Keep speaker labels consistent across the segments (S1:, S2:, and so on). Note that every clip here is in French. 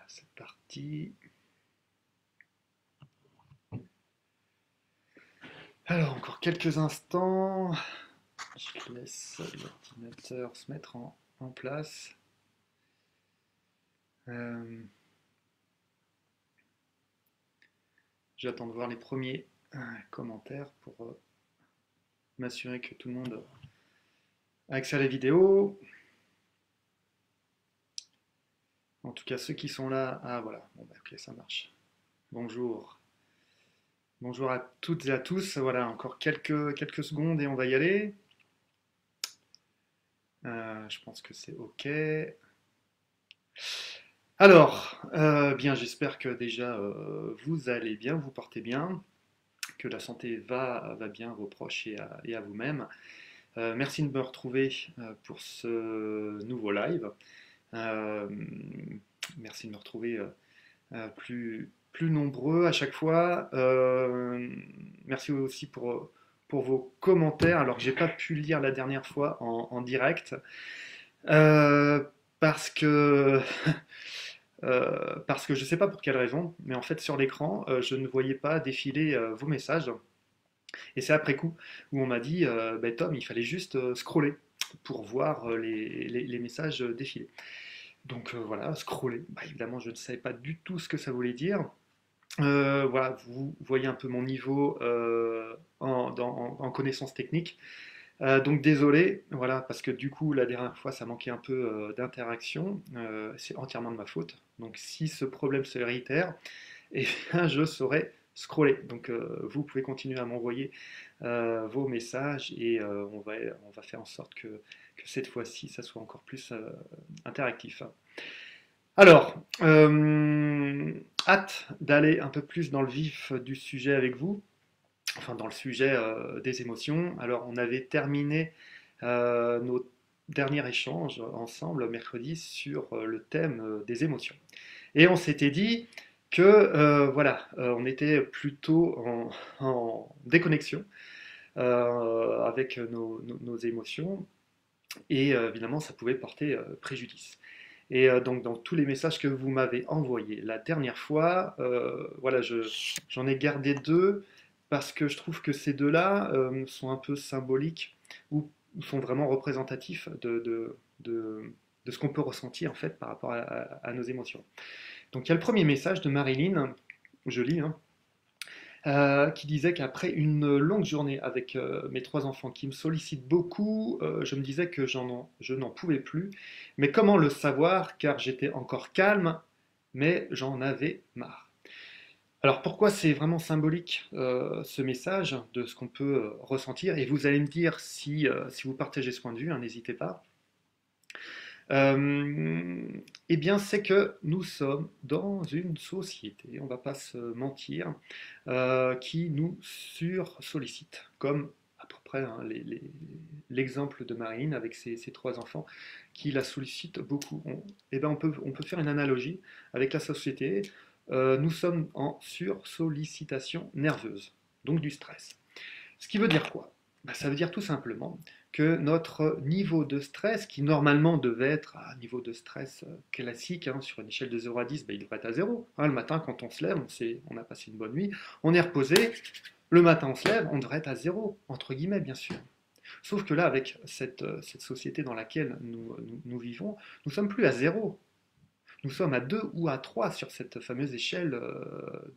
S1: C'est parti. Alors, encore quelques instants. Je laisse l'ordinateur se mettre en place. Euh, J'attends de voir les premiers commentaires pour m'assurer que tout le monde a accès à la vidéo. En tout cas, ceux qui sont là. Ah voilà, bon, bah, ok, ça marche. Bonjour. Bonjour à toutes et à tous. Voilà, encore quelques secondes et on va y aller. Je pense que c'est OK. Alors, bien, j'espère que déjà vous allez bien, vous portez bien, que la santé va bien à vos proches et à vous-même. Merci de me retrouver pour ce nouveau live. Euh, Merci de me retrouver plus nombreux à chaque fois. Merci aussi pour vos commentaires, alors que j'ai pas pu lire la dernière fois en direct. Euh, parce que parce que je ne sais pas pour quelle raison, mais en fait sur l'écran, je ne voyais pas défiler vos messages. Et c'est après coup où on m'a dit, ben, Tom, il fallait juste scroller pour voir les messages défiler. Donc voilà, scroller. Bah, évidemment, je ne savais pas du tout ce que ça voulait dire. Voilà, vous voyez un peu mon niveau en connaissances techniques. Donc désolé, voilà, parce que du coup, la dernière fois, ça manquait un peu d'interaction. C'est entièrement de ma faute. Donc si ce problème se réitère, eh bien, je saurai scroller. Donc vous pouvez continuer à m'envoyer vos messages et on va faire en sorte que cette fois-ci, ça soit encore plus interactif. Alors, hâte d'aller un peu plus dans le vif du sujet avec vous, enfin dans le sujet des émotions. Alors, on avait terminé nos derniers échanges ensemble mercredi sur le thème des émotions. Et on s'était dit que voilà, on était plutôt en déconnexion avec nos émotions et évidemment ça pouvait porter préjudice. Et donc dans tous les messages que vous m'avez envoyés la dernière fois, voilà, j'en ai gardé deux parce que je trouve que ces deux-là sont un peu symboliques ou sont vraiment représentatifs de ce qu'on peut ressentir en fait par rapport à nos émotions. Donc il y a le premier message de Marilyn, je lis, hein, qui disait qu'après une longue journée avec mes trois enfants qui me sollicitent beaucoup, je me disais que je n'en pouvais plus. Mais comment le savoir? Car j'étais encore calme, mais j'en avais marre. Alors pourquoi c'est vraiment symbolique ce message de ce qu'on peut ressentir? Et vous allez me dire si vous partagez ce point de vue, hein, n'hésitez pas. Euh, eh bien, c'est que nous sommes dans une société, on ne va pas se mentir, qui nous sursollicite, comme à peu près hein, l'exemple de Marine avec ses trois enfants qui la sollicitent beaucoup. Eh ben, on peut faire une analogie avec la société. Nous sommes en sursollicitation nerveuse, donc du stress. Ce qui veut dire quoi? Ben, ça veut dire tout simplement que notre niveau de stress, qui normalement devait être à un niveau de stress classique, hein, sur une échelle de 0 à 10, ben, il devrait être à 0. Hein, le matin, quand on se lève, on a passé une bonne nuit, on est reposé, le matin on se lève, on devrait être à 0, entre guillemets bien sûr. Sauf que là, avec cette société dans laquelle nous vivons, nous sommes plus à 0. Nous sommes à 2 ou à 3 sur cette fameuse échelle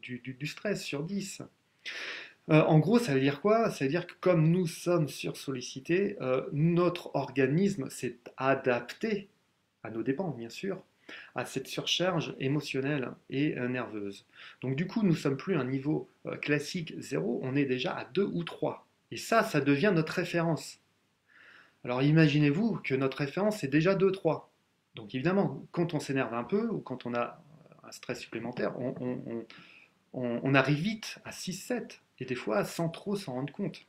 S1: du stress sur 10. En gros, ça veut dire quoi? Ça veut dire que comme nous sommes sursollicités, notre organisme s'est adapté, à nos dépens bien sûr, à cette surcharge émotionnelle et nerveuse. Donc du coup, nous ne sommes plus à un niveau classique 0, on est déjà à 2 ou 3. Et ça devient notre référence. Alors imaginez-vous que notre référence est déjà 2, 3. Donc évidemment, quand on s'énerve un peu ou quand on a un stress supplémentaire, on arrive vite à 6, 7, et des fois sans trop s'en rendre compte.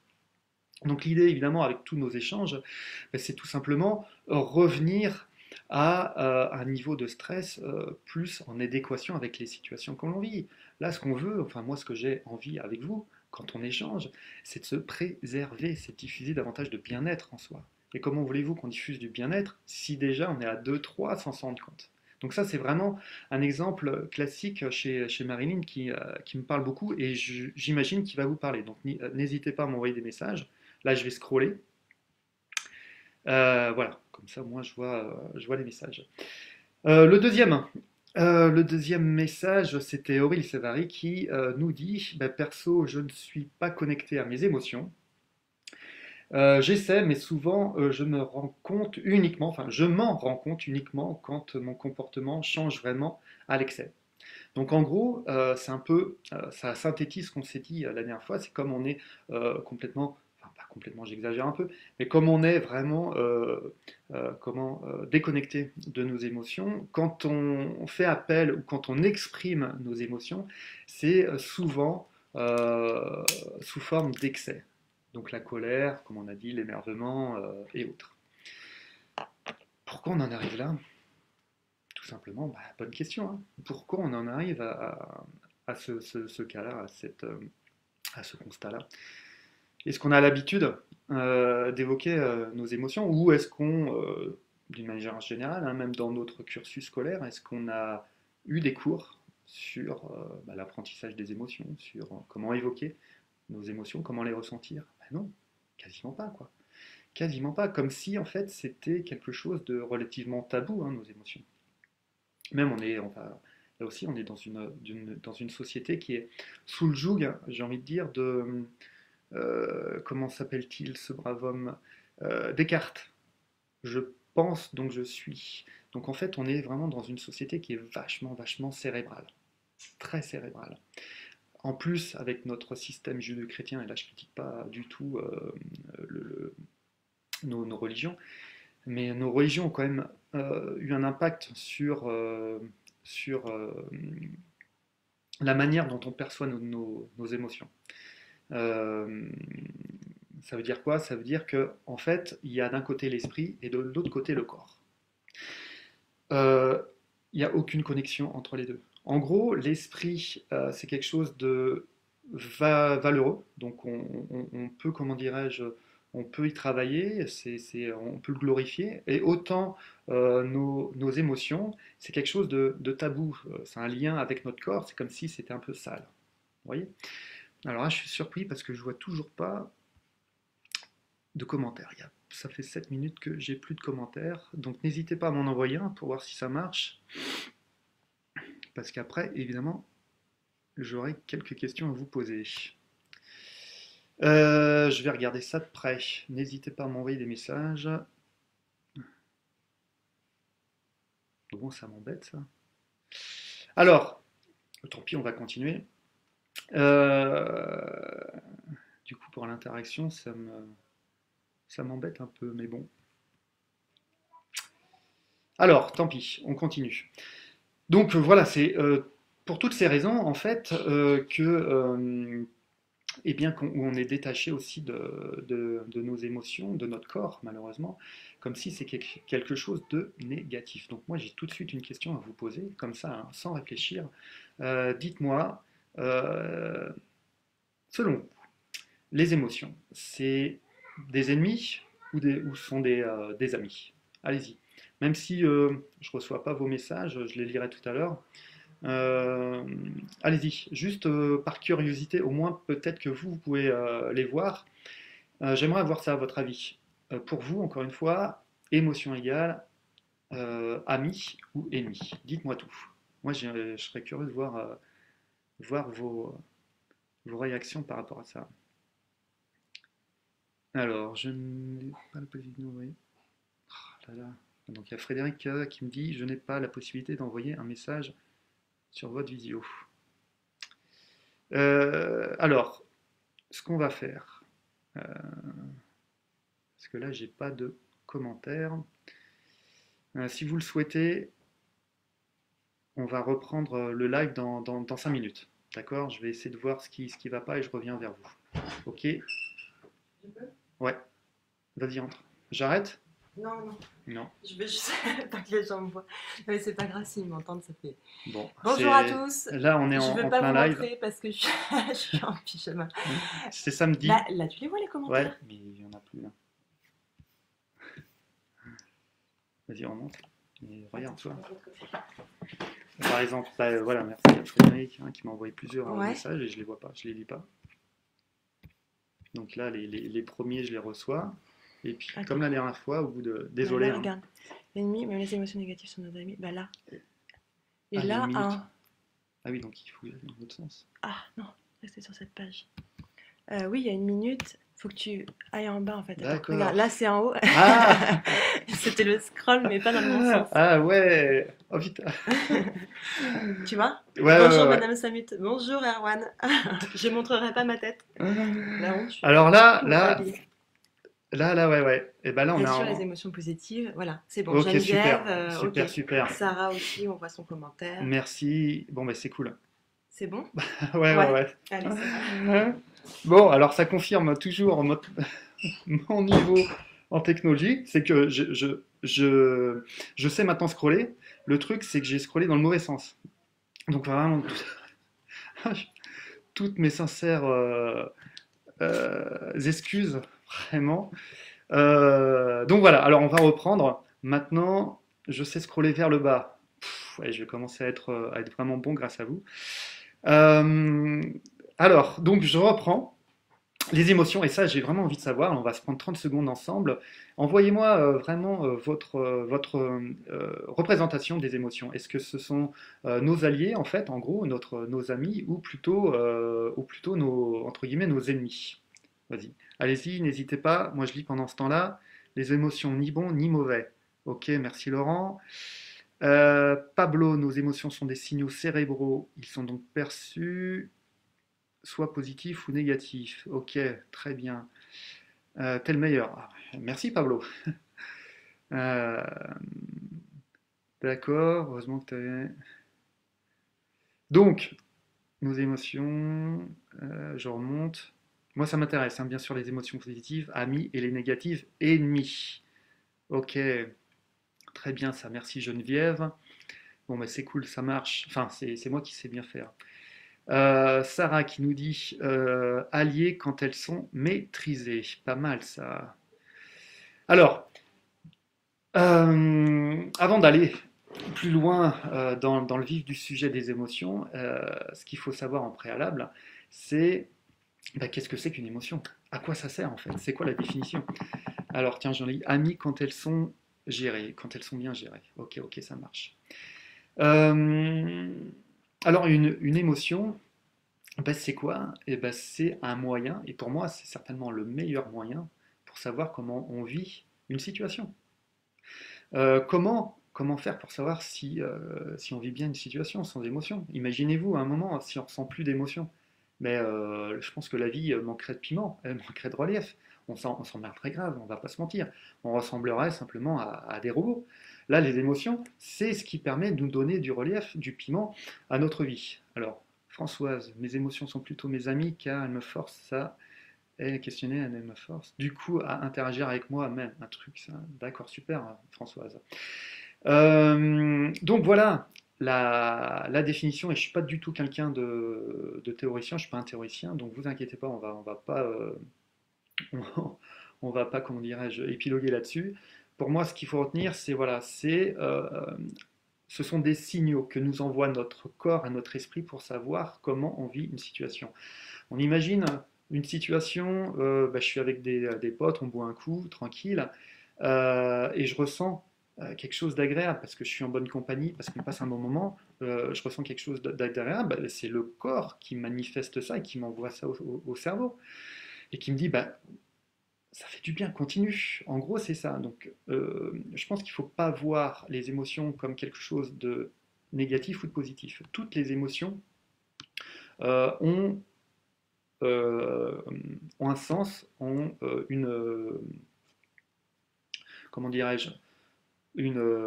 S1: Donc l'idée, évidemment, avec tous nos échanges, ben, c'est tout simplement revenir à un niveau de stress plus en adéquation avec les situations que l'on vit. Là, ce qu'on veut, enfin moi, ce que j'ai envie avec vous, quand on échange, c'est de se préserver, c'est de diffuser davantage de bien-être en soi. Et comment voulez-vous qu'on diffuse du bien-être si déjà on est à 2, 3 sans s'en rendre compte? Donc ça, c'est vraiment un exemple classique chez Marilyn qui me parle beaucoup et j'imagine qu'il va vous parler. Donc n'hésitez pas à m'envoyer des messages. Là, je vais scroller. Voilà, comme ça, moi, je vois les messages. Le deuxième. Le deuxième message, c'était Aurélien Savary qui nous dit bah, perso, je ne suis pas connecté à mes émotions. J'essaie, mais souvent je me rends compte uniquement, enfin je m'en rends compte uniquement quand mon comportement change vraiment à l'excès. Donc en gros, c'est un peu, ça synthétise ce qu'on s'est dit la dernière fois, c'est comme on est complètement, enfin pas complètement, j'exagère un peu, mais comme on est vraiment déconnecté de nos émotions, quand on fait appel ou quand on exprime nos émotions, c'est souvent sous forme d'excès. Donc la colère, comme on a dit, l'énervement et autres. Pourquoi on en arrive là? Tout simplement, bah, bonne question. Hein. Pourquoi on en arrive à ce cas-là, à ce constat-là? Est-ce qu'on a l'habitude d'évoquer nos émotions ou est-ce qu'on, d'une manière générale, hein, même dans notre cursus scolaire, est-ce qu'on a eu des cours sur bah, l'apprentissage des émotions, sur comment évoquer nos émotions, comment les ressentir? Ben non, quasiment pas, quoi. Quasiment pas, comme si en fait c'était quelque chose de relativement tabou, hein, nos émotions. Même on est, enfin, là aussi, on est dans une société qui est sous le joug, hein, j'ai envie de dire, de comment s'appelle-t-il ce brave homme Descartes. Je pense donc je suis. Donc en fait, on est vraiment dans une société qui est vachement cérébrale, très cérébrale. En plus, avec notre système judéo-chrétien, et là je critique pas du tout nos religions, mais nos religions ont quand même eu un impact sur la manière dont on perçoit nos émotions. Euh, Ça veut dire quoi? Ça veut dire que en fait, il y a d'un côté l'esprit et de l'autre côté le corps. Euh, il n'y a aucune connexion entre les deux. En gros, l'esprit, c'est quelque chose de valeureux, donc on peut, comment dirais-je, on peut y travailler, on peut le glorifier, et autant nos émotions, c'est quelque chose de tabou, c'est un lien avec notre corps, c'est comme si c'était un peu sale. Vous voyez? Alors là, je suis surpris parce que je vois toujours pas de commentaires. Ça fait 7 minutes que j'ai plus de commentaires, donc n'hésitez pas à m'en envoyer un pour voir si ça marche, parce qu'après, évidemment, j'aurai quelques questions à vous poser. Je vais regarder ça de près. N'hésitez pas à m'envoyer des messages. Bon, ça m'embête ça. Alors, tant pis, on va continuer. Euh, du coup, pour l'interaction, ça m'embête un peu, mais bon. Alors, tant pis, on continue. Donc voilà, c'est pour toutes ces raisons, en fait, et bien qu'on on est détaché aussi de nos émotions, de notre corps, malheureusement, comme si c'est quelque chose de négatif. Donc moi, j'ai tout de suite une question à vous poser, comme ça, hein, sans réfléchir. Dites-moi, euh, selon vous, les émotions, c'est des ennemis ou sont des amis? Allez-y. Même si je ne reçois pas vos messages, je les lirai tout à l'heure. Euh, Allez-y, juste par curiosité, au moins peut-être que vous pouvez les voir. J'aimerais avoir ça à votre avis. Pour vous, encore une fois, émotion égale, ami ou ennemi. Dites-moi tout. Moi, je serais curieux de voir vos réactions par rapport à ça. Alors, je n'ai pas la possibilité d'envoyer. Ah là là. Donc il y a Frédéric qui me dit, je n'ai pas la possibilité d'envoyer un message sur votre vidéo. Alors, ce qu'on va faire, parce que là, j'ai pas de commentaires. Si vous le souhaitez, on va reprendre le live dans 5 minutes. D'accord? Je vais essayer de voir ce qui va pas et je reviens vers vous. Ok? Ouais, vas-y, entre. J'arrête?
S2: Non, non,
S1: Non.
S2: je vais juste pas que les gens me voient. Mais c'est pas grave s'ils m'entendent, ça fait.
S1: Bon,
S2: Bonjour à tous.
S1: là, on est
S2: Je vais
S1: en
S2: pas
S1: plein
S2: vous
S1: live.
S2: montrer parce que je suis, je suis en pyjama.
S1: C'est samedi.
S2: Là, tu les vois les
S1: Ouais,
S2: commentaires?
S1: mais il y en a plus là. Vas-y, on monte. Mais regarde,
S2: Attends,
S1: toi.
S2: je vais de l'autre côté.
S1: Par exemple, là, voilà, merci à Frédéric hein, qui m'a envoyé plusieurs
S2: Ouais.
S1: messages et je les vois pas, je les lis pas. Donc là, les premiers, je les reçois. Et puis,
S2: Attends.
S1: comme la dernière fois, au bout de...
S2: Bah
S1: Désolé,
S2: là,
S1: hein.
S2: regarde. L'ennemi, même les émotions négatives sont nos amis. Bah là. Et
S1: Ah, il y a une
S2: là,
S1: minute.
S2: un.
S1: Ah oui, donc il faut que j'aille dans l'autre sens.
S2: Ah non, restez sur cette page. Oui, il y a une minute. Faut que tu ailles en bas en fait. Attends,
S1: D'accord.
S2: regarde, là c'est en haut.
S1: Ah
S2: C'était le scroll, mais pas dans le bon sens.
S1: Ah ouais. Oh putain.
S2: Tu vois?
S1: Ouais,
S2: Bonjour
S1: ouais, ouais.
S2: Madame Samut. Bonjour Erwan. Je montrerai pas ma tête. La honte, je suis
S1: Alors
S2: tout habillée.
S1: ouais, ouais. Et ben là, on
S2: Bien
S1: a
S2: sûr, les
S1: un...
S2: émotions positives. Voilà, c'est bon.
S1: Ok,
S2: Geneviève,
S1: super. Super,
S2: ok.
S1: super.
S2: Sarah aussi, on voit son commentaire.
S1: Merci. Bon, ben c'est cool.
S2: C'est bon?
S1: Ouais, ouais, ouais.
S2: Allez, c'est bon.
S1: Bon, alors ça confirme toujours mon niveau en technologie. C'est que je sais maintenant scroller. Le truc, c'est que j'ai scrollé dans le mauvais sens. Donc vraiment, toutes mes sincères excuses, vraiment. Donc voilà, alors on va reprendre. Maintenant, je sais scroller vers le bas. Ouais, je vais commencer à être vraiment bon grâce à vous. Euh, alors, donc je reprends. Les émotions, et ça j'ai vraiment envie de savoir, on va se prendre 30 secondes ensemble. Envoyez-moi vraiment votre représentation des émotions. Est-ce que ce sont nos alliés, en fait, en gros, nos amis, ou plutôt nos, entre guillemets, nos ennemis? Vas-y, allez-y, n'hésitez pas, moi je lis pendant ce temps-là. Les émotions, ni bon ni mauvais. Ok, merci Laurent. Pablo, nos émotions sont des signaux cérébraux, ils sont donc perçus soit positifs ou négatifs. Ok, très bien. T'es le meilleur. Ah, merci Pablo. Euh, d'accord, heureusement que t'avais... Donc, nos émotions, je remonte. Moi, ça m'intéresse, hein, bien sûr, les émotions positives, amis, et les négatives, ennemis. Ok, très bien, ça, merci Geneviève. Bon, mais c'est cool, ça marche. Enfin, c'est moi qui sais bien faire. Sarah qui nous dit alliées quand elles sont maîtrisées. Pas mal ça. Alors, avant d'aller plus loin dans le vif du sujet des émotions, ce qu'il faut savoir en préalable, c'est bah, qu'est-ce que c'est qu'une émotion? À quoi ça sert en fait? C'est quoi la définition? Alors tiens, j'en lis amies quand elles sont gérées, quand elles sont bien gérées. Ok, ok, ça marche. Euh, alors une émotion, bah, c'est quoi? Eh ben, c'est un moyen, et pour moi c'est certainement le meilleur moyen pour savoir comment on vit une situation. Comment faire pour savoir si on vit bien une situation sans émotion? Imaginez-vous à un moment si on ressent plus d'émotion. Mais je pense que la vie manquerait de piment, elle manquerait de relief. On s'en très grave, on va pas se mentir. On ressemblerait simplement à des robots. Là, les émotions, c'est ce qui permet de nous donner du relief, du piment à notre vie. Alors, Françoise, mes émotions sont plutôt mes amies car elles me forcent à questionner, elles me forcent du coup à interagir avec moi même. Un truc, ça. D'accord, super, Françoise. Donc voilà la définition, et je ne suis pas du tout quelqu'un de théoricien, je ne suis pas un théoricien, donc vous inquiétez pas, on va pas, on va pas, comment dirais-je, épiloguer là-dessus. Pour moi, ce qu'il faut retenir, c'est voilà, ce sont des signaux que nous envoie notre corps à notre esprit pour savoir comment on vit une situation. On imagine une situation, bah, je suis avec des potes, on boit un coup, tranquille, et je ressens quelque chose d'agréable parce que je suis en bonne compagnie, parce qu'on passe un bon moment, je ressens quelque chose d'agréable, bah, c'est le corps qui manifeste ça et qui m'envoie ça au cerveau et qui me dit bah, ça fait du bien, continue. En gros, c'est ça. Donc, je pense qu'il ne faut pas voir les émotions comme quelque chose de négatif ou de positif. Toutes les émotions euh, ont, euh, ont un sens, ont comment dirais-je,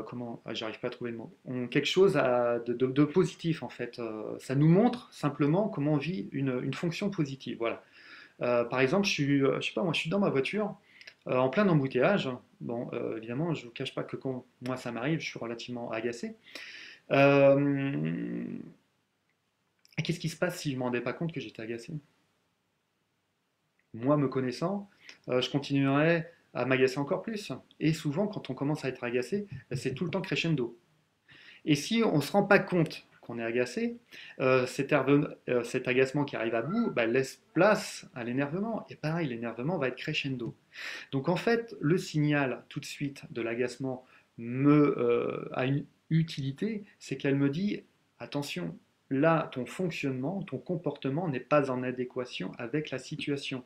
S1: comment, j'arrive pas à trouver le mot, ont quelque chose de positif en fait. Ça nous montre simplement comment on vit une fonction positive. Voilà. Par exemple, je sais pas, moi, je suis dans ma voiture, en plein embouteillage. Bon, évidemment, je vous cache pas que quand moi ça m'arrive, je suis relativement agacé. Euh, et qu'est-ce qui se passe si je ne me rendais pas compte que j'étais agacé? Moi, me connaissant, je continuerais à m'agacer encore plus. Et souvent, quand on commence à être agacé, c'est tout le temps crescendo. Et si on ne se rend pas compte qu'on est agacé, cet agacement qui arrive à bout laisse place à l'énervement. Et pareil, l'énervement va être crescendo. Donc en fait, le signal tout de suite de l'agacement a une utilité, c'est qu'elle me dit, attention, là, ton fonctionnement, ton comportement n'est pas en adéquation avec la situation.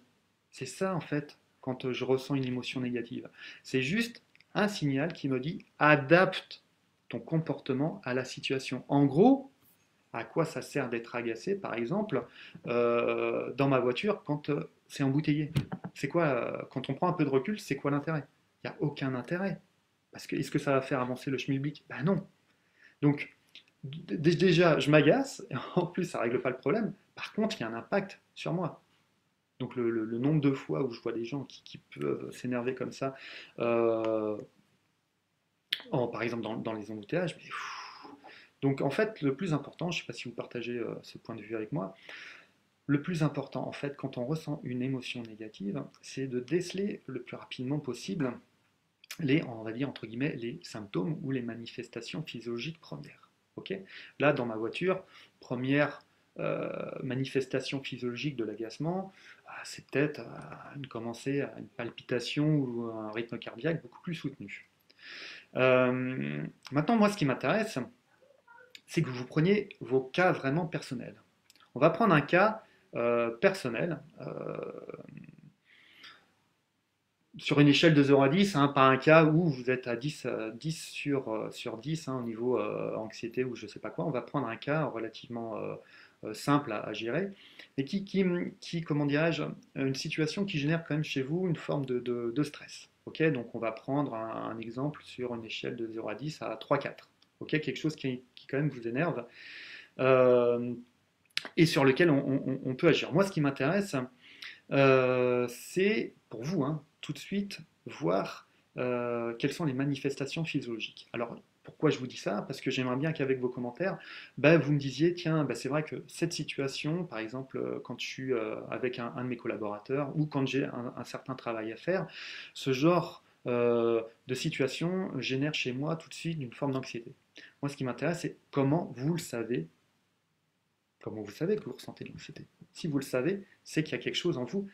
S1: C'est ça en fait, quand je ressens une émotion négative. C'est juste un signal qui me dit, adapte ton comportement à la situation. En gros, à quoi ça sert d'être agacé, par exemple, dans ma voiture quand c'est embouteillé. C'est quoi, quand on prend un peu de recul, c'est quoi l'intérêt? Il n'y a aucun intérêt. Parce que est-ce que ça va faire avancer le schmilblick? Ben non. Donc, déjà, je m'agace, et en plus, ça ne règle pas le problème. Par contre, il y a un impact sur moi. Donc, le nombre de fois où je vois des gens qui peuvent s'énerver comme ça, par exemple dans les embouteillages, mais, donc en fait, le plus important, je ne sais pas si vous partagez ce point de vue avec moi, le plus important en fait quand on ressent une émotion négative, c'est de déceler le plus rapidement possible on va dire entre guillemets, les symptômes ou les manifestations physiologiques premières. Ok. Là, dans ma voiture, première manifestation physiologique de l'agacement, c'est peut-être commencer à une palpitation ou un rythme cardiaque beaucoup plus soutenu. Maintenant, moi, ce qui m'intéresse, c'est que vous preniez vos cas vraiment personnels. On va prendre un cas personnel sur une échelle de 0 à 10, pas un cas où vous êtes à 10 sur 10 au niveau anxiété ou je ne sais pas quoi. On va prendre un cas relativement simple à gérer et comment dirais-je, une situation qui génère quand même chez vous une forme de stress. Okay, donc on va prendre un exemple sur une échelle de 0 à 10 à 3-4. Okay, quelque chose qui quand même vous énerve. Et sur lequel on peut agir. Moi, ce qui m'intéresse, c'est pour vous, tout de suite, voir quelles sont les manifestations physiologiques. Alors, pourquoi je vous dis ça? Parce que j'aimerais bien qu'avec vos commentaires, vous me disiez, tiens, c'est vrai que cette situation, par exemple, quand je suis avec un de mes collaborateurs ou quand j'ai un certain travail à faire, ce genre de situation génère chez moi tout de suite une forme d'anxiété. Moi, ce qui m'intéresse, c'est comment vous le savez. Comment vous savez que vous ressentez de l'anxiété? Si vous le savez, c'est qu'il y a quelque chose en vous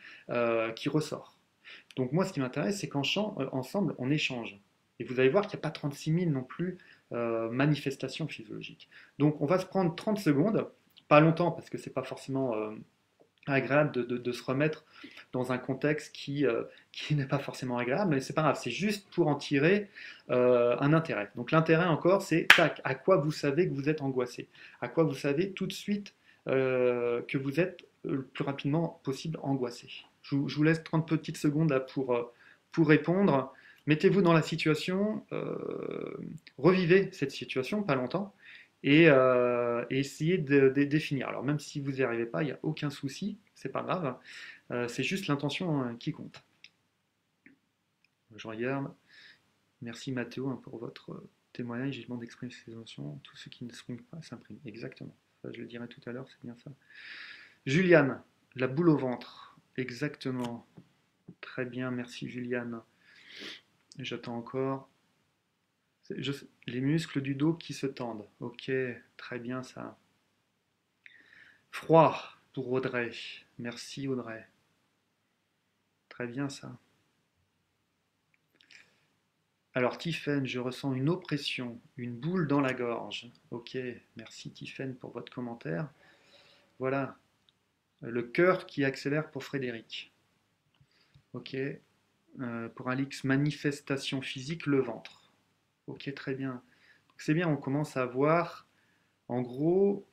S1: qui ressort. Donc moi, ce qui m'intéresse, c'est qu'ensemble, on échange. Et vous allez voir qu'il n'y a pas 36 000 non plus manifestations physiologiques. Donc on va se prendre 30 secondes, pas longtemps, parce que c'est pas forcément agréable de se remettre dans un contexte qui n'est pas forcément agréable, mais c'est pas grave, c'est juste pour en tirer un intérêt. Donc l'intérêt encore, c'est tac, à quoi vous savez que vous êtes angoissé, à quoi vous savez tout de suite que vous êtes le plus rapidement possible angoissé. Je vous laisse 30 petites secondes là pour répondre. Mettez-vous dans la situation, revivez cette situation, pas longtemps, et essayez de définir. Alors même si vous n'y arrivez pas, il n'y a aucun souci, c'est pas grave, c'est juste l'intention qui compte. Je regarde. Merci Mathéo pour votre témoignage. Il demande d'exprimer ses émotions. Tout ce qui ne s'exprime pas s'imprime. Exactement. Ça, je le dirai tout à l'heure, c'est bien ça. Juliane, la boule au ventre. Exactement. Très bien, merci Juliane. J'attends encore. Les muscles du dos qui se tendent. Ok, très bien ça. Froid pour Audrey. Merci Audrey. Très bien ça. Alors Tiffaine, je ressens une oppression, une boule dans la gorge. Ok, merci Tiffaine pour votre commentaire. Voilà, le cœur qui accélère pour Frédéric. Ok, pour Alix, manifestation physique, le ventre. Ok, très bien. C'est bien, on commence à voir, en gros,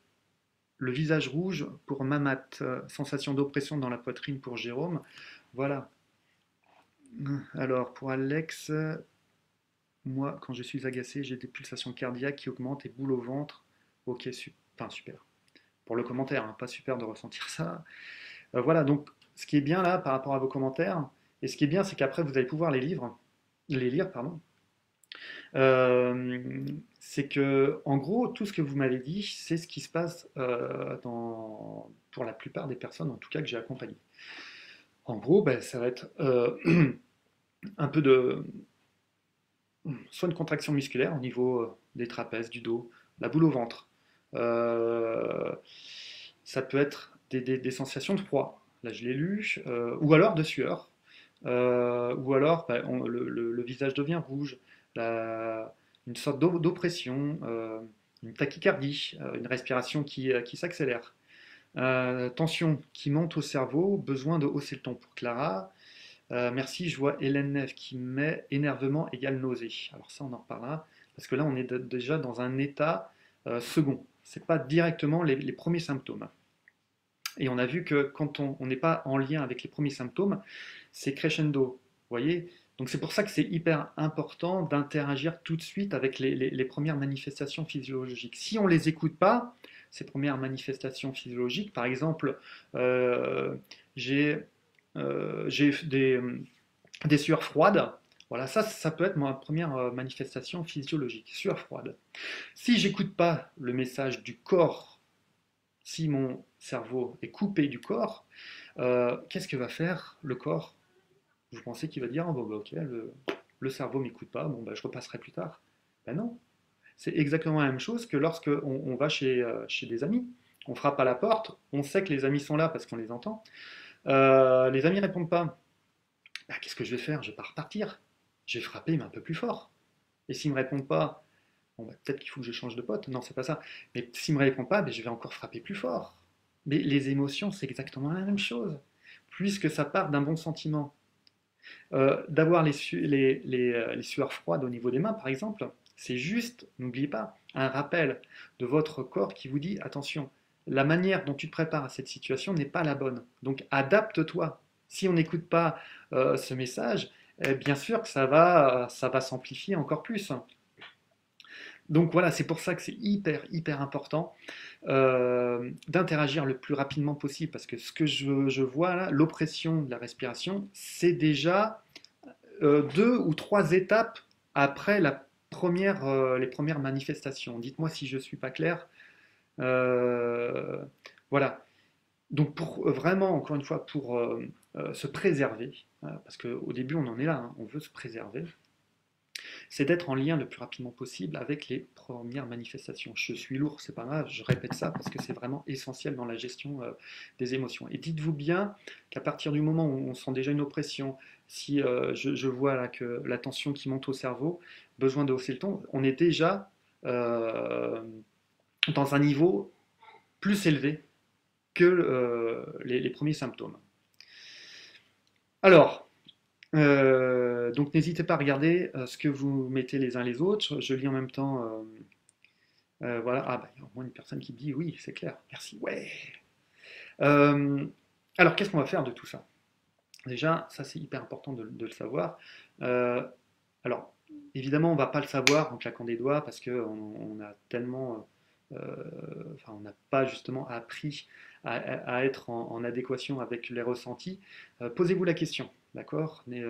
S1: le visage rouge pour Mamat, sensation d'oppression dans la poitrine pour Jérôme. Voilà. Alors, pour Alex, moi, quand je suis agacé, j'ai des pulsations cardiaques qui augmentent et boule au ventre. Ok, super. Pour le commentaire, pas super de ressentir ça. Voilà, donc ce qui est bien là par rapport à vos commentaires, et ce qui est bien, c'est qu'après vous allez pouvoir les lire, pardon. C'est que, en gros, tout ce que vous m'avez dit, c'est ce qui se passe pour la plupart des personnes, en tout cas que j'ai accompagnées. En gros, ça va être un peu de, soit une contraction musculaire au niveau des trapèzes, du dos, la boule au ventre. Euh, Ça peut être des sensations de froid, là je l'ai lu, ou alors de sueur, ou alors bah, le visage devient rouge, une sorte d'oppression, une tachycardie, une respiration qui s'accélère. Tension qui monte au cerveau, besoin de hausser le ton pour Clara. Merci, je vois Hélène Neve qui met énervement égale nausée. Alors ça, on en reparlera, parce que là, on est déjà dans un état second. C'est pas directement les premiers symptômes. Et on a vu que quand on n'est pas en lien avec les premiers symptômes, c'est crescendo. Vous voyez? Donc c'est pour ça que c'est hyper important d'interagir tout de suite avec les premières manifestations physiologiques. Si on ne les écoute pas, ces premières manifestations physiologiques, par exemple, euh, j'ai j'ai des sueurs froides. Voilà, ça peut être ma première manifestation physiologique, sueur froide. Si j'écoute pas le message du corps, si mon cerveau est coupé du corps, qu'est-ce que va faire le corps? Vous pensez qu'il va dire, oh, bon, bah, ok, le cerveau m'écoute pas, bon, bah, je repasserai plus tard. Ben non, c'est exactement la même chose que lorsque on va chez des amis. On frappe à la porte, on sait que les amis sont là parce qu'on les entend. Les amis répondent pas. Bah, qu'est-ce que je vais faire? Je vais pas repartir. Je vais frapper, mais un peu plus fort. Et s'ils me répondent pas, bon, bah, peut-être qu'il faut que je change de pote. Non, c'est pas ça. Mais s'ils me répondent pas, bah, je vais encore frapper plus fort. Mais les émotions, c'est exactement la même chose. Puisque ça part d'un bon sentiment. D'avoir les sueurs froides au niveau des mains, par exemple, c'est juste, n'oubliez pas, un rappel de votre corps qui vous dit, attention, la manière dont tu te prépares à cette situation n'est pas la bonne. Donc adapte-toi. Si on n'écoute pas ce message, bien sûr que ça va s'amplifier encore plus. Donc voilà, c'est pour ça que c'est hyper important d'interagir le plus rapidement possible, parce que ce que je vois là, l'oppression de la respiration, c'est déjà deux ou trois étapes après les premières manifestations. Dites-moi si je ne suis pas clair. Euh, voilà. Donc pour vraiment, encore une fois, pour se préserver, parce qu'au début on en est là, hein, on veut se préserver, c'est d'être en lien le plus rapidement possible avec les premières manifestations. Je suis lourd, c'est pas grave, je répète ça parce que c'est vraiment essentiel dans la gestion des émotions. Et dites-vous bien qu'à partir du moment où on sent déjà une oppression, si je vois là que la tension qui monte au cerveau, besoin de hausser le ton, on est déjà euh, dans un niveau plus élevé que les premiers symptômes. Alors, donc n'hésitez pas à regarder ce que vous mettez les uns les autres. Je lis en même temps. Voilà. Ah bah il y a au moins une personne qui me dit oui, c'est clair. Merci. Ouais. Euh, alors qu'est-ce qu'on va faire de tout ça? Déjà, ça c'est hyper important de le savoir. Euh, alors évidemment, on ne va pas le savoir en claquant des doigts parce que on a tellement, enfin, on n'a pas justement appris à être en adéquation avec les ressentis. Posez-vous la question. D'accord? Mais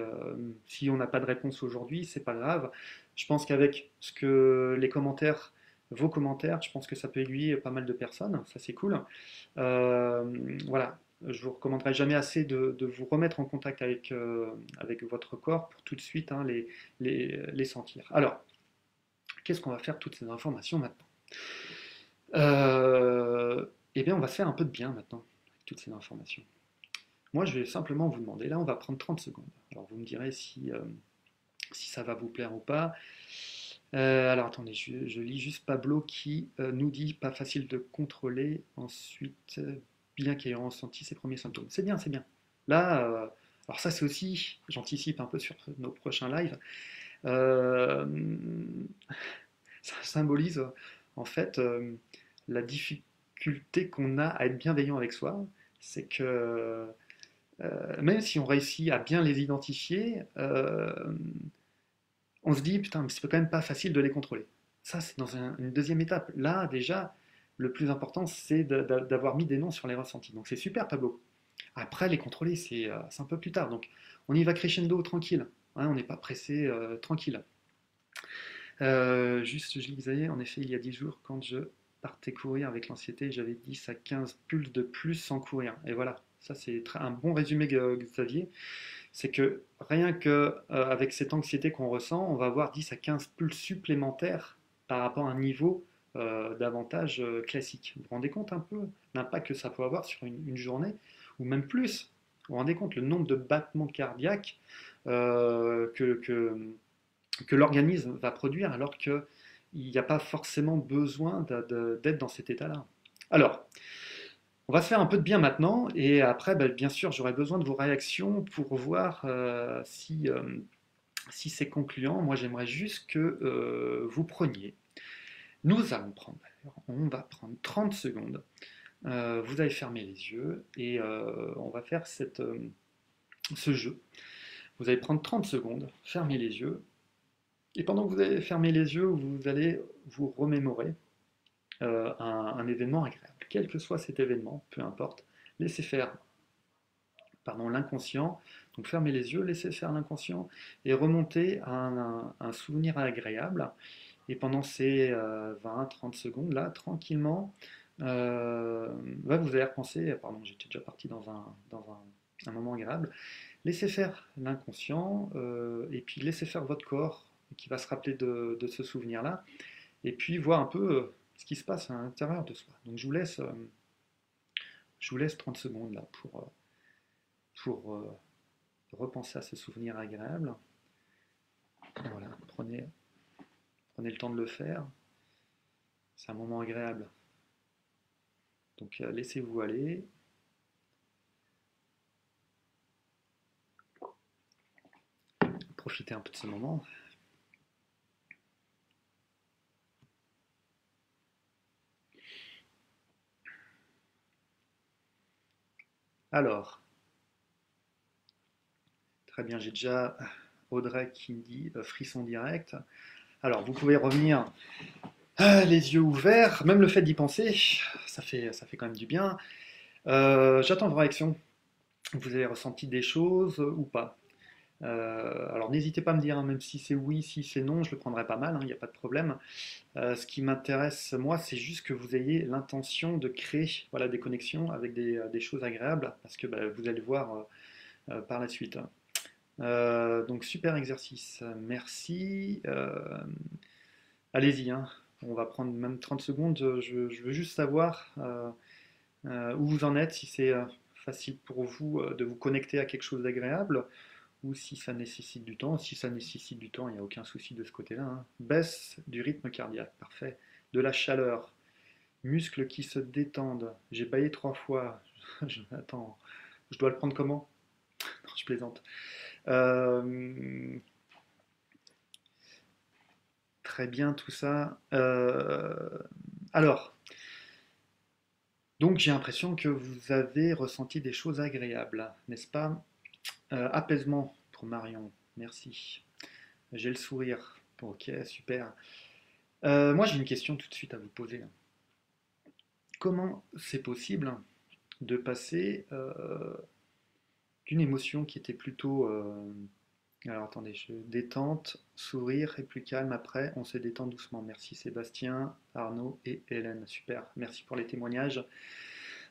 S1: si on n'a pas de réponse aujourd'hui, c'est pas grave. Je pense qu'avec ce que les commentaires, vos commentaires, je pense que ça peut aiguiller pas mal de personnes. Ça, c'est cool. Voilà. Je vous recommanderai jamais assez de vous remettre en contact avec votre corps pour tout de suite hein, les sentir. Alors, qu'est-ce qu'on va faire de toutes ces informations maintenant? Eh bien, on va se faire un peu de bien maintenant avec toutes ces informations. Moi, je vais simplement vous demander, là, on va prendre 30 secondes. Alors, vous me direz si ça va vous plaire ou pas. Alors, attendez, je lis juste Pablo qui nous dit pas facile de contrôler. Ensuite, bien qu'ayant ressenti ses premiers symptômes. C'est bien, c'est bien. Là, alors ça, c'est aussi, j'anticipe un peu sur nos prochains lives. Euh, Ça symbolise en fait la difficulté qu'on a à être bienveillant avec soi. C'est que même si on réussit à bien les identifier, on se dit putain, mais c'est quand même pas facile de les contrôler. Ça, c'est dans une deuxième étape. Là, déjà, le plus important, c'est d'avoir mis des noms sur les ressentis. Donc c'est super, Pablo. Après, les contrôler, c'est un peu plus tard. Donc on y va crescendo, tranquille. Hein, on n'est pas pressé, tranquille. Juste, je lisais, en effet, il y a 10 jours, quand je partais courir avec l'anxiété, j'avais 10 à 15 pulses de plus sans courir. Et voilà, ça c'est un bon résumé, Xavier. c'est que rien que avec cette anxiété qu'on ressent, on va avoir 10 à 15 pulses supplémentaires par rapport à un niveau davantage classique. Vous vous rendez compte un peu l'impact que ça peut avoir sur une journée, ou même plus? Vous vous rendez compte le nombre de battements cardiaques que l'organisme va produire alors qu'il n'y a pas forcément besoin d'être dans cet état-là. Alors, on va se faire un peu de bien maintenant, et après, ben, bien sûr, j'aurai besoin de vos réactions pour voir si c'est concluant. Moi, j'aimerais juste que vous preniez. Nous allons prendre, on va prendre 30 secondes. Vous allez fermer les yeux et on va faire ce jeu. Vous allez prendre 30 secondes, fermer les yeux, et pendant que vous allez fermer les yeux, vous allez vous remémorer un événement agréable. Quel que soit cet événement, peu importe, laissez faire l'inconscient. Donc fermez les yeux, laissez faire l'inconscient et remontez à un souvenir agréable. Et pendant ces 20-30 secondes, là, tranquillement, vous allez repenser, pardon, j'étais déjà parti dans un moment agréable, laissez faire l'inconscient et puis laissez faire votre corps qui va se rappeler de ce souvenir-là et puis voir un peu ce qui se passe à l'intérieur de soi. Donc je vous laisse 30 secondes là pour repenser à ce souvenir agréable. Voilà, prenez le temps de le faire. C'est un moment agréable. Donc laissez-vous aller. Profitez un peu de ce moment. Alors, très bien, j'ai déjà Audrey qui me dit frisson direct. Alors, vous pouvez revenir les yeux ouverts, même le fait d'y penser, ça fait quand même du bien. J'attends vos réactions. Vous avez ressenti des choses ou pas? Alors n'hésitez pas à me dire, hein, même si c'est oui, si c'est non, je le prendrai pas mal, il n'y a pas de problème. Ce qui m'intéresse, moi, c'est juste que vous ayez l'intention de créer voilà, des connexions avec des choses agréables, parce que bah, vous allez voir par la suite. Donc super exercice, merci. Allez-y, hein. On va prendre même 30 secondes. Je veux juste savoir où vous en êtes, si c'est facile pour vous de vous connecter à quelque chose d'agréable ou si ça nécessite du temps. Si ça nécessite du temps, il n'y a aucun souci de ce côté-là, hein. Baisse du rythme cardiaque, parfait. De la chaleur, muscles qui se détendent. J'ai baillé 3 fois. Attends, je dois le prendre comment? Non, je plaisante. Euh, Très bien tout ça. Alors, donc j'ai l'impression que vous avez ressenti des choses agréables, n'est-ce pas? Apaisement pour Marion, merci. J'ai le sourire. Ok, super. Moi j'ai une question tout de suite à vous poser. Comment c'est possible de passer d'une émotion qui était plutôt alors attendez, détente, sourire et plus calme après, on se détend doucement. Merci Sébastien, Arnaud et Hélène. Super, merci pour les témoignages.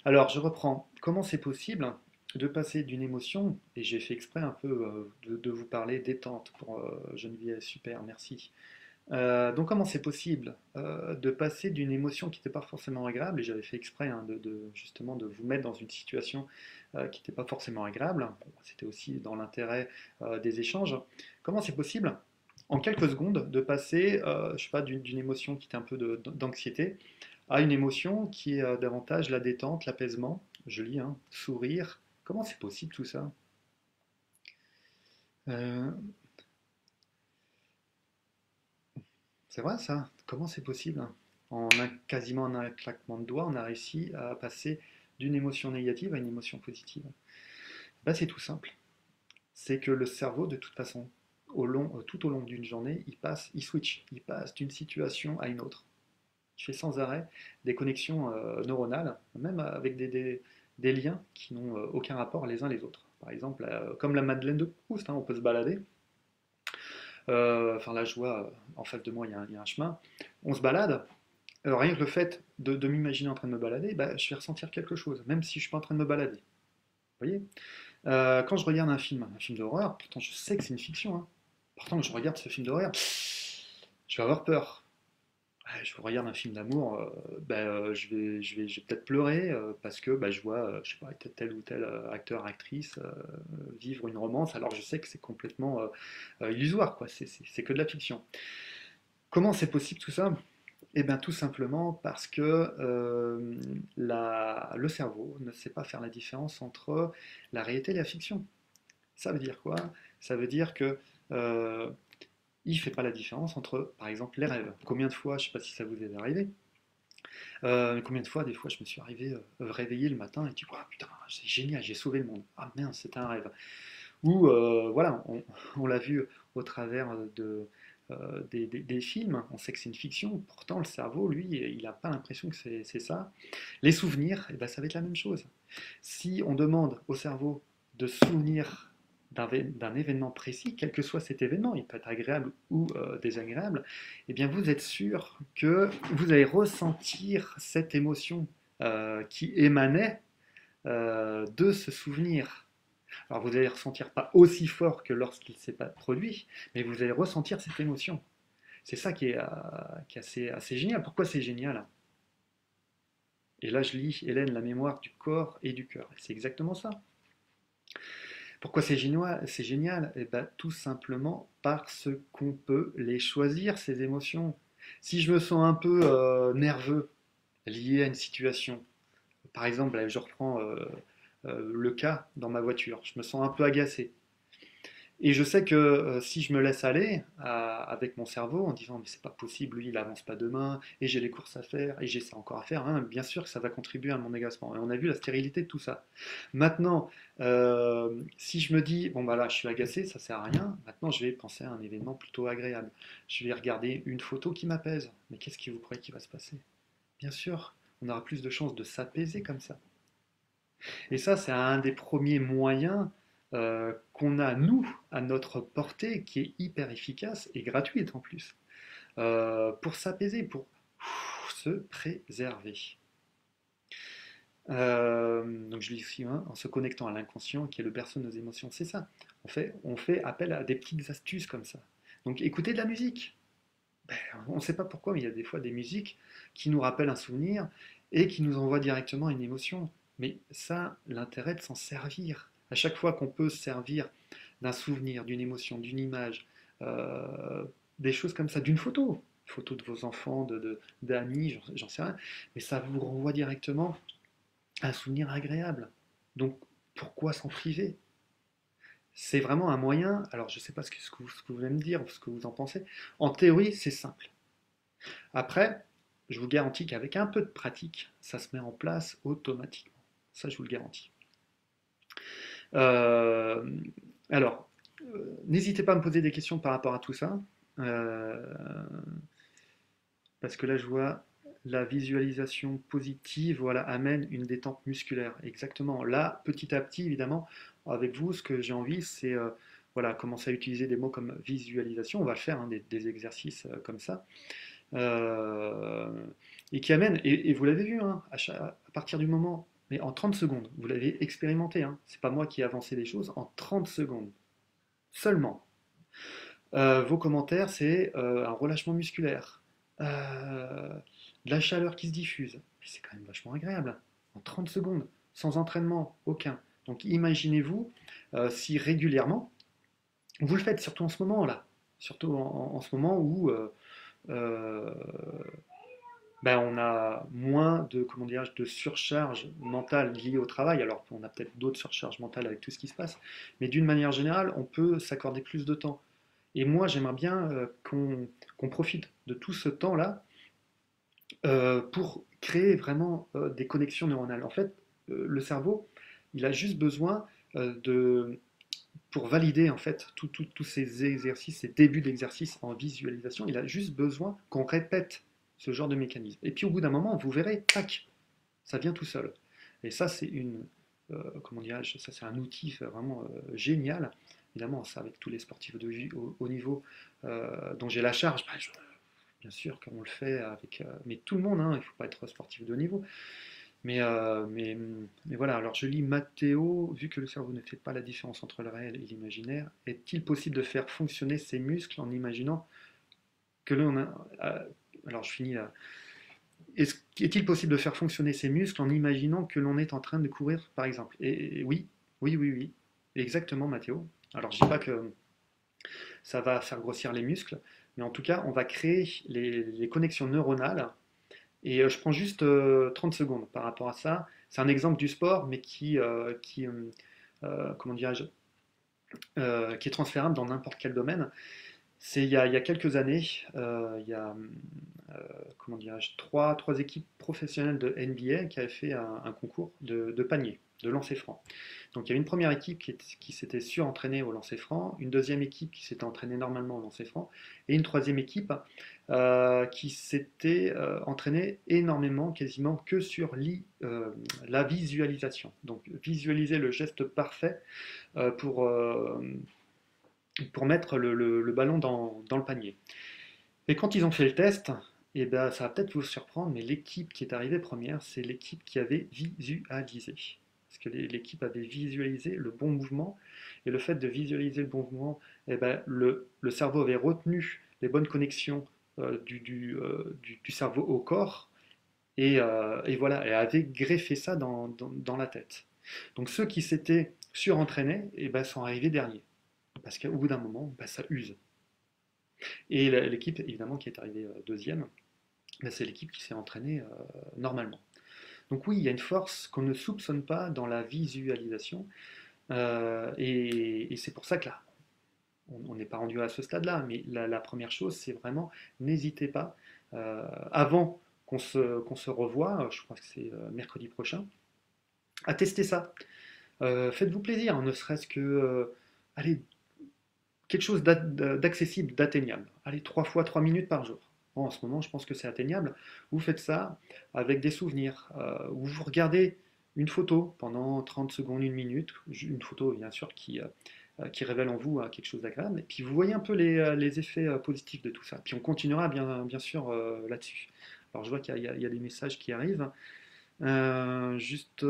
S1: Alors je reprends. Comment c'est possible de passer d'une émotion, et j'ai fait exprès un peu de vous parler détente pour Geneviève, super, merci. Donc comment c'est possible de passer d'une émotion qui n'était pas forcément agréable, et j'avais fait exprès hein, justement de vous mettre dans une situation qui n'était pas forcément agréable, bon, c'était aussi dans l'intérêt des échanges, comment c'est possible en quelques secondes de passer je sais pas, d'une émotion qui était un peu d'anxiété à une émotion qui est davantage la détente, l'apaisement, je lis, hein, sourire, comment c'est possible tout ça? Euh, C'est vrai ça? Comment c'est possible? Quasiment en un claquement de doigts, on a réussi à passer d'une émotion négative à une émotion positive. Bah, c'est tout simple. C'est que le cerveau, de toute façon, tout au long d'une journée, il switch, il passe d'une situation à une autre. Il fait sans arrêt des connexions neuronales, même avec des liens qui n'ont aucun rapport les uns les autres. Par exemple, comme la Madeleine de Proust, hein, on peut se balader. Enfin, là, je vois, en face de moi, il y a un chemin. On se balade. Rien que le fait de m'imaginer en train de me balader, bah, je vais ressentir quelque chose, même si je ne suis pas en train de me balader. Vous voyez? Quand je regarde un film d'horreur, pourtant je sais que c'est une fiction, hein. Pourtant quand je regarde ce film d'horreur, je vais avoir peur. Ouais, je regarde un film d'amour, je vais peut-être pleurer parce que bah, je vois, je sais pas, tel ou tel acteur, actrice vivre une romance, alors je sais que c'est complètement illusoire, quoi. C'est que de la fiction. Comment c'est possible tout ça? Eh bien, tout simplement parce que le cerveau ne sait pas faire la différence entre la réalité et la fiction. Ça veut dire quoi? Ça veut dire que il ne fait pas la différence entre, par exemple, les rêves. Combien de fois, je ne sais pas si ça vous est arrivé, combien de fois, des fois, je me suis arrivé réveillé le matin et tu vois, ah, putain, c'est génial, j'ai sauvé le monde. Ah merde, c'était un rêve. Ou voilà, on l'a vu au travers des films, on sait que c'est une fiction, pourtant le cerveau, lui, il n'a pas l'impression que c'est ça. Les souvenirs, eh ben, ça va être la même chose. Si on demande au cerveau de se souvenir d'un événement précis, quel que soit cet événement, il peut être agréable ou désagréable, eh bien vous êtes sûr que vous allez ressentir cette émotion qui émanait de ce souvenir. Alors vous allez ressentir pas aussi fort que lorsqu'il s'est pas produit, mais vous allez ressentir cette émotion. C'est ça qui est assez génial. Pourquoi c'est génial? Et là je lis Hélène, la mémoire du corps et du cœur. C'est exactement ça. Pourquoi c'est génial? C'est génial, eh ben, tout simplement parce qu'on peut les choisir, ces émotions. Si je me sens un peu nerveux lié à une situation, par exemple, là, je reprends le cas dans ma voiture, je me sens un peu agacé. Et je sais que si je me laisse aller avec mon cerveau en disant mais c'est pas possible, lui il avance pas demain, et j'ai les courses à faire, et j'ai ça encore à faire, hein, bien sûr que ça va contribuer à mon agacement. Et on a vu la stérilité de tout ça. Maintenant, si je me dis bon bah là je suis agacé, ça sert à rien, maintenant je vais penser à un événement plutôt agréable. Je vais regarder une photo qui m'apaise. Mais qu'est-ce que vous croyez qui va se passer? Bien sûr, on aura plus de chances de s'apaiser comme ça. Et ça, c'est un des premiers moyens qu'on a, nous, à notre portée, qui est hyper efficace et gratuite en plus, pour s'apaiser, pour se préserver. Donc je dis ici, hein, en se connectant à l'inconscient qui est le berceau de nos émotions, c'est ça. On fait appel à des petites astuces comme ça. Donc écoutez de la musique. Ben, on ne sait pas pourquoi, mais il y a des fois des musiques qui nous rappellent un souvenir et qui nous envoient directement une émotion. Mais ça, l'intérêt de s'en servir. À chaque fois qu'on peut se servir d'un souvenir, d'une émotion, d'une image, euh, des choses comme ça, d'une photo de vos enfants, d'amis, j'en sais rien, mais ça vous renvoie directement à un souvenir agréable. Donc pourquoi s'en priver? C'est vraiment un moyen, alors je ne sais pas ce que vous allez me dire, ce que vous en pensez. En théorie, c'est simple. Après, je vous garantis qu'avec un peu de pratique, ça se met en place automatiquement. Ça, je vous le garantis. Euh, alors, n'hésitez pas à me poser des questions par rapport à tout ça. Euh, Parce que là, je vois la visualisation positive, voilà, amène une détente musculaire. Exactement. Là, petit à petit, évidemment, avec vous, ce que j'ai envie, c'est voilà, commencer à utiliser des mots comme visualisation. On va le faire, hein, des exercices comme ça. Euh, et qui amène, et vous l'avez vu, hein, à partir du moment, mais en 30 secondes, vous l'avez expérimenté, hein, c'est pas moi qui ai avancé les choses, en 30 secondes seulement. Vos commentaires, c'est un relâchement musculaire, de la chaleur qui se diffuse. C'est quand même vachement agréable, en 30 secondes, sans entraînement aucun. Donc imaginez-vous si régulièrement, vous le faites, surtout en ce moment-là, surtout en ce moment où euh, ben, on a moins de, comment dirais-je, de surcharge mentale liée au travail, alors qu'on a peut-être d'autres surcharges mentales avec tout ce qui se passe, mais d'une manière générale, on peut s'accorder plus de temps. Et moi, j'aimerais bien qu'on profite de tout ce temps-là pour créer vraiment des connexions neuronales. En fait, le cerveau, il a juste besoin de, pour valider en fait tous ces exercices, ces débuts d'exercice en visualisation, il a juste besoin qu'on répète ce genre de mécanisme. Et puis au bout d'un moment, vous verrez, tac, ça vient tout seul. Et ça, c'est comment dirais-je, ça c'est un outil vraiment génial. Évidemment, ça avec tous les sportifs de haut niveau dont j'ai la charge, bien sûr qu'on le fait avec, mais tout le monde, hein, il ne faut pas être sportif de haut niveau, Mais voilà, alors je lis Matteo, vu que le cerveau ne fait pas la différence entre le réel et l'imaginaire, est-il possible de faire fonctionner ses muscles en imaginant que l'on a... alors je finis là. Est-il possible de faire fonctionner ses muscles en imaginant que l'on est en train de courir, par exemple? Et oui, oui, oui, oui, exactement, Mathéo. Alors, je ne dis pas que ça va faire grossir les muscles, mais en tout cas, on va créer les connexions neuronales. Et je prends juste 30 secondes par rapport à ça. C'est un exemple du sport, mais comment dirais-je, qui est transférable dans n'importe quel domaine. C'est il y a quelques années, il y a comment dirais-je, trois équipes professionnelles de NBA qui avaient fait un concours de panier, de lancer franc. Donc il y avait une première équipe qui s'était surentraînée au lancer franc, une deuxième équipe qui s'était entraînée normalement au lancer franc, et une troisième équipe qui s'était entraînée énormément, quasiment que sur la visualisation. Donc visualiser le geste parfait euh, pour, euh, pour mettre le ballon dans le panier. Et quand ils ont fait le test, et ben, ça va peut-être vous surprendre, mais l'équipe qui est arrivée première, c'est l'équipe qui avait visualisé. Parce que l'équipe avait visualisé le bon mouvement, et le fait de visualiser le bon mouvement, eh ben, le cerveau avait retenu les bonnes connexions du cerveau au corps, et voilà, et avait greffé ça dans la tête. Donc ceux qui s'étaient surentraînés, eh ben, sont arrivés derniers. Parce qu'au bout d'un moment, ben, ça use. Et l'équipe, évidemment, qui est arrivée deuxième, ben, c'est l'équipe qui s'est entraînée normalement. Donc oui, il y a une force qu'on ne soupçonne pas dans la visualisation, et c'est pour ça que là, on n'est pas rendu à ce stade-là, mais la première chose, c'est vraiment, n'hésitez pas, avant qu'on se revoie, je crois que c'est mercredi prochain, à tester ça. Faites-vous plaisir, hein, ne serait-ce que, allez, quelque chose d'accessible, d'atteignable. Allez, 3 fois 3 minutes par jour. Bon, en ce moment, je pense que c'est atteignable. Vous faites ça avec des souvenirs, où vous regardez une photo pendant 30 secondes, une minute, une photo bien sûr qui révèle en vous quelque chose d'agréable, et puis vous voyez un peu les effets positifs de tout ça. Puis on continuera bien sûr là-dessus. Alors je vois qu'il y a des messages qui arrivent. Juste,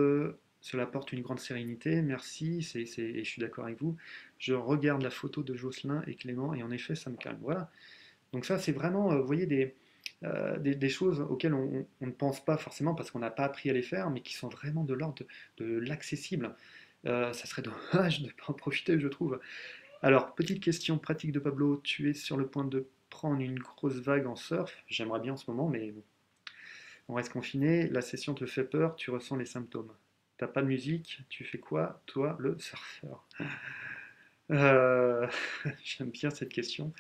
S1: cela apporte une grande sérénité, merci, et je suis d'accord avec vous. Je regarde la photo de Jocelyn et Clément, et en effet, ça me calme. Voilà. Donc ça, c'est vraiment, vous voyez, des choses auxquelles on ne pense pas forcément parce qu'on n'a pas appris à les faire, mais qui sont vraiment de l'ordre de l'accessible. Ça serait dommage de ne pas en profiter, je trouve. Alors, petite question pratique de Pablo, tu es sur le point de prendre une grosse vague en surf. J'aimerais bien en ce moment, mais on reste confiné, la session te fait peur, tu ressens les symptômes. T'as pas de musique, tu fais quoi, toi, le surfeur? Euh, J'aime bien cette question.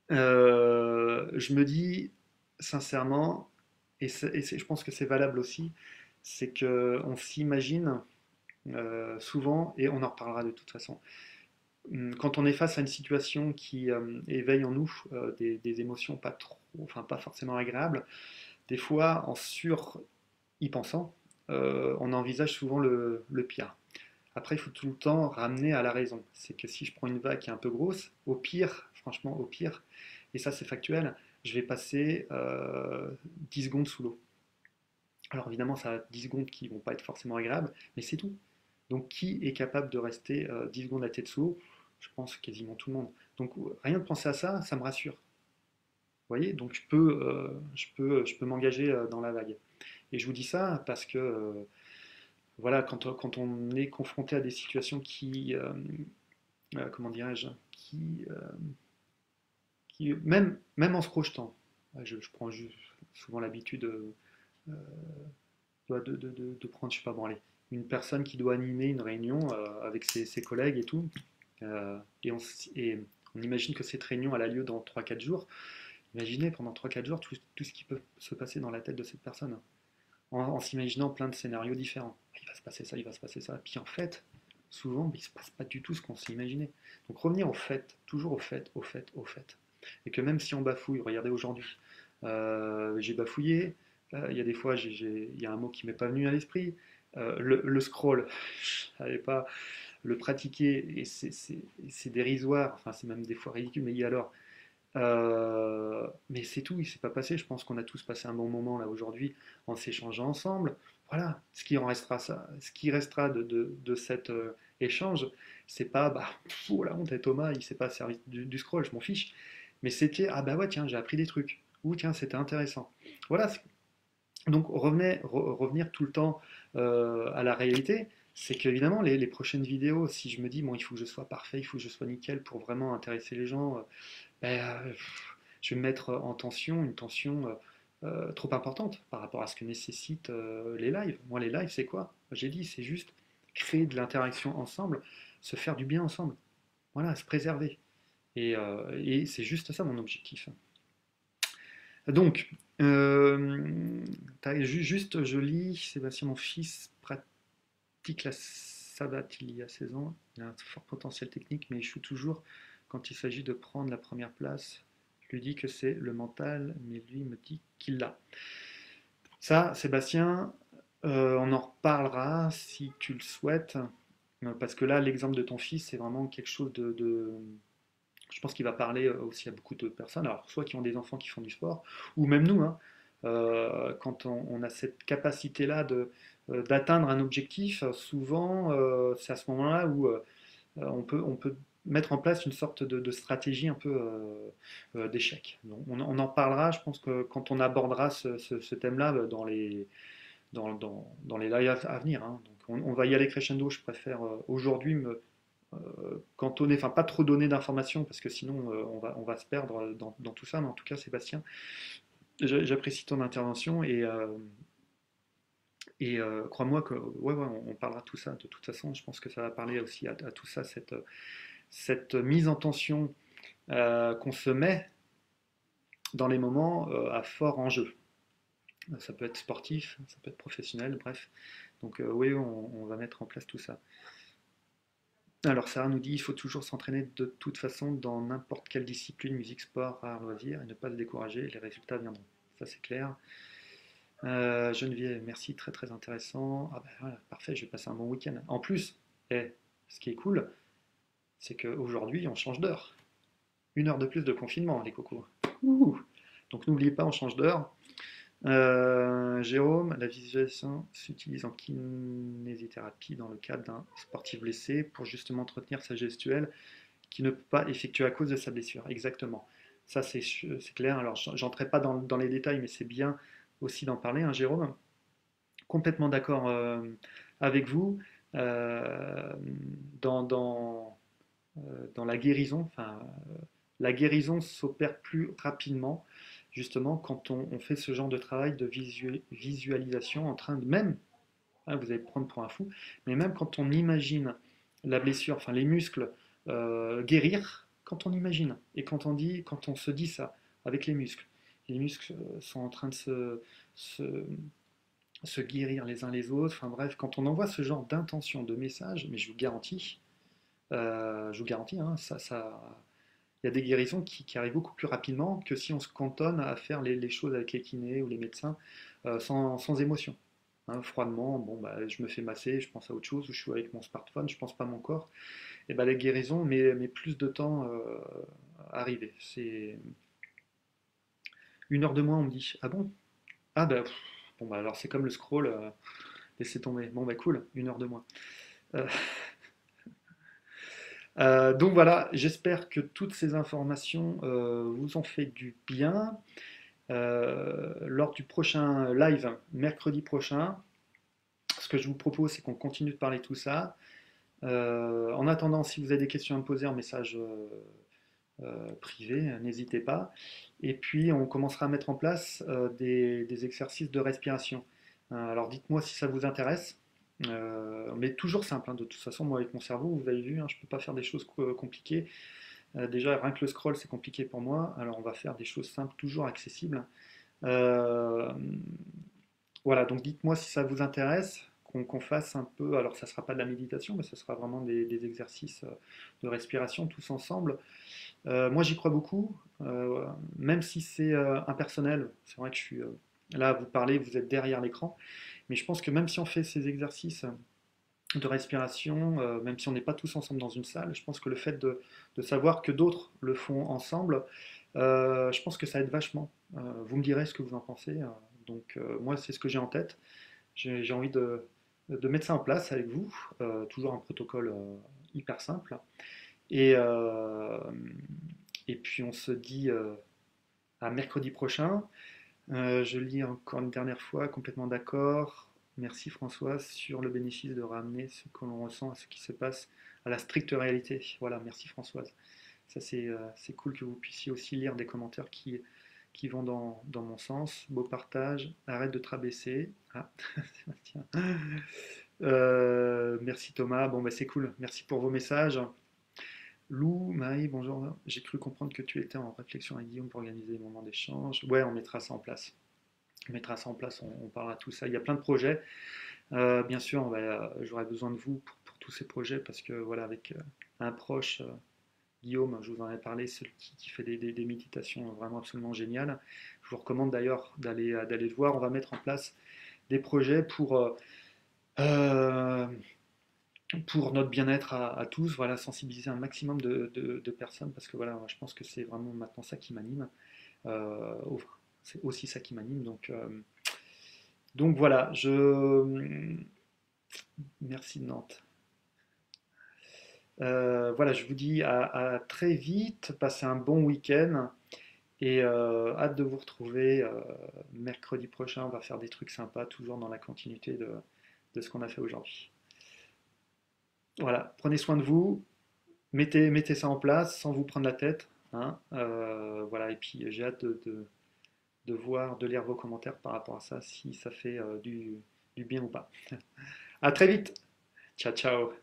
S1: Je me dis, sincèrement, je pense que c'est valable aussi, c'est que on s'imagine souvent, et on en reparlera de toute façon, quand on est face à une situation qui éveille en nous des émotions pas trop, enfin pas forcément agréables, des fois en sur y pensant, on envisage souvent le pire. Après, il faut tout le temps ramener à la raison. C'est que si je prends une vague qui est un peu grosse, au pire, franchement, au pire, et ça c'est factuel, je vais passer 10 secondes sous l'eau. Alors évidemment, ça a 10 secondes qui vont pas être forcément agréables, mais c'est tout. Donc qui est capable de rester 10 secondes la tête sous l'eau? Je pense quasiment tout le monde. Donc rien de penser à ça, ça me rassure. Vous voyez, donc je peux m'engager dans la vague. Et je vous dis ça parce que voilà, quand on est confronté à des situations comment dirais-je, même en se projetant, je prends souvent l'habitude de prendre, je sais pas, bon, allez, une personne qui doit animer une réunion avec ses collègues et tout, et on imagine que cette réunion elle a lieu dans 3 4 jours. Imaginez pendant 3 4 jours tout ce qui peut se passer dans la tête de cette personne, en s'imaginant plein de scénarios différents. Il va se passer ça, il va se passer ça. Puis en fait, souvent, il ne se passe pas du tout ce qu'on s'est imaginé. Donc revenir au fait, toujours au fait, au fait, au fait. Et que même si on bafouille, regardez aujourd'hui, j'ai bafouillé, il y a des fois, il y a un mot qui m'est pas venu à l'esprit. Le scroll, je ne savais pas le pratiquer, et c'est dérisoire, enfin c'est même des fois ridicule, mais alors, Mais c'est tout, il s'est pas passé. Je pense qu'on a tous passé un bon moment là aujourd'hui en s'échangeant ensemble. Voilà, ce qui en restera, ce qui restera de cet échange, c'est pas bah oh la honte et Thomas, il s'est pas servi du scroll, je m'en fiche. Mais c'était ah bah ouais tiens j'ai appris des trucs. Ou tiens c'était intéressant. Voilà, donc revenir tout le temps à la réalité, c'est qu'évidemment les prochaines vidéos, si je me dis bon il faut que je sois parfait, il faut que je sois nickel pour vraiment intéresser les gens, ben, je vais me mettre en tension, une tension trop importante par rapport à ce que nécessitent les lives. Moi les lives c'est quoi? J'ai dit c'est juste créer de l'interaction ensemble, se faire du bien ensemble, voilà, se préserver. Et c'est juste ça mon objectif. Donc, juste, je lis, Sébastien, mon fils pratique la savate il y a 16 ans. Il a un fort potentiel technique, mais échoue toujours quand il s'agit de prendre la première place. Je lui dis que c'est le mental, mais lui me dit qu'il l'a. Ça, Sébastien, on en reparlera si tu le souhaites, parce que là, l'exemple de ton fils, c'est vraiment quelque chose je pense qu'il va parler aussi à beaucoup de personnes, alors soit qui ont des enfants qui font du sport, ou même nous, hein, quand on a cette capacité-là d'atteindre un objectif, souvent c'est à ce moment-là où on peut mettre en place une sorte de stratégie un peu d'échec. Donc, on en parlera, je pense que quand on abordera ce thème-là dans les lives à venir. Hein. Donc on va y aller crescendo, je préfère aujourd'hui me cantonner, enfin pas trop donner d'informations parce que sinon on va se perdre dans tout ça. Mais en tout cas, Sébastien, j'apprécie ton intervention et crois-moi que ouais, on parlera de tout ça. De toute façon, je pense que ça va parler aussi à tout ça, cette mise en tension qu'on se met dans les moments à fort enjeu. Ça peut être sportif, ça peut être professionnel, bref. Donc oui, on va mettre en place tout ça. Alors Sarah nous dit, il faut toujours s'entraîner de toute façon dans n'importe quelle discipline, musique, sport, art, loisir, et ne pas se décourager, les résultats viendront. Ça c'est clair. Geneviève, merci, très très intéressant. Ah ben voilà, parfait, je vais passer un bon week-end. En plus, ce qui est cool, c'est qu'aujourd'hui on change d'heure. 1 heure de plus de confinement, les cocos. Ouh. Donc n'oubliez pas, on change d'heure. Jérôme, la visualisation s'utilise en kinésithérapie dans le cadre d'un sportif blessé pour justement entretenir sa gestuelle qui ne peut pas effectuer à cause de sa blessure. Exactement. Ça, c'est clair. Alors, j'entrerai pas dans les détails, mais c'est bien aussi d'en parler, hein, Jérôme. Complètement d'accord avec vous. Euh, dans, dans, dans la guérison, enfin, la guérison s'opère plus rapidement justement quand on fait ce genre de travail de visualisation en train de même, hein, vous allez prendre pour un fou, mais même quand on imagine la blessure, enfin les muscles guérir, quand on imagine et quand on se dit ça avec les muscles sont en train de se, se guérir les uns les autres, enfin bref, quand on envoie ce genre d'intention, de message, mais je vous garantis, hein, il y a des guérisons qui arrivent beaucoup plus rapidement que si on se cantonne à faire les choses avec les kinés ou les médecins sans émotion. Hein, froidement, bon, bah, je me fais masser, je pense à autre chose, ou je suis avec mon smartphone, je pense pas à mon corps. Et bah, les guérisons met plus de temps à arriver. C'est 1 heure de moins, on me dit. Ah bon? Ah bah, bon, bah alors c'est comme le scroll, laissez tomber. Bon, bah cool, 1 heure de moins. Euh, donc voilà, j'espère que toutes ces informations vous ont fait du bien. Lors du prochain live, mercredi prochain, ce que je vous propose, c'est qu'on continue de parler de tout ça. En attendant, si vous avez des questions à me poser en message privé, n'hésitez pas. Et puis, on commencera à mettre en place des exercices de respiration. Alors, dites-moi si ça vous intéresse. Mais toujours simple, hein. De toute façon, moi avec mon cerveau, vous avez vu, hein, je ne peux pas faire des choses compliquées. Déjà, rien que le scroll, c'est compliqué pour moi. Alors, on va faire des choses simples, toujours accessibles. Euh, voilà, donc dites-moi si ça vous intéresse, qu'on fasse un peu, alors ça ne sera pas de la méditation, mais ce sera vraiment des exercices de respiration tous ensemble. Moi, j'y crois beaucoup, même si c'est impersonnel. C'est vrai que je suis là, vous parlez, vous êtes derrière l'écran, mais je pense que même si on fait ces exercices de respiration, même si on n'est pas tous ensemble dans une salle, je pense que le fait de savoir que d'autres le font ensemble, Je pense que ça aide vachement. Vous me direz ce que vous en pensez. Donc moi, c'est ce que j'ai en tête. J'ai envie de mettre ça en place avec vous. Toujours un protocole hyper simple. Et, euh, et puis on se dit à mercredi prochain. Je lis encore une dernière fois, complètement d'accord. Merci Françoise sur le bénéfice de ramener ce que l'on ressent à ce qui se passe à la stricte réalité. Voilà, merci Françoise. Ça c'est cool que vous puissiez aussi lire des commentaires qui vont dans mon sens. Beau partage, arrête de te rabaisser. Ah, Sébastien. Merci Thomas, bon bah c'est cool, merci pour vos messages. Lou, Marie, bonjour. J'ai cru comprendre que tu étais en réflexion avec Guillaume pour organiser des moments d'échange. Ouais, on mettra ça en place. On mettra ça en place, on parlera de tout ça. Il y a plein de projets. Bien sûr, j'aurai besoin de vous pour tous ces projets parce que voilà, avec un proche, Guillaume, je vous en ai parlé, celui qui fait des méditations vraiment absolument géniales. Je vous recommande d'ailleurs d'aller le voir. On va mettre en place des projets euh, pour notre bien-être à tous, voilà, sensibiliser un maximum de personnes, parce que voilà, je pense que c'est vraiment maintenant ça qui m'anime. Oh, c'est aussi ça qui m'anime. Donc voilà, merci de Nantes. Voilà, je vous dis à très vite, passez un bon week-end et hâte de vous retrouver mercredi prochain. On va faire des trucs sympas, toujours dans la continuité de ce qu'on a fait aujourd'hui. Voilà, prenez soin de vous, mettez ça en place sans vous prendre la tête, hein. Voilà, et puis j'ai hâte de voir, de lire vos commentaires par rapport à ça, si ça fait du bien ou pas. À très vite. Ciao, ciao.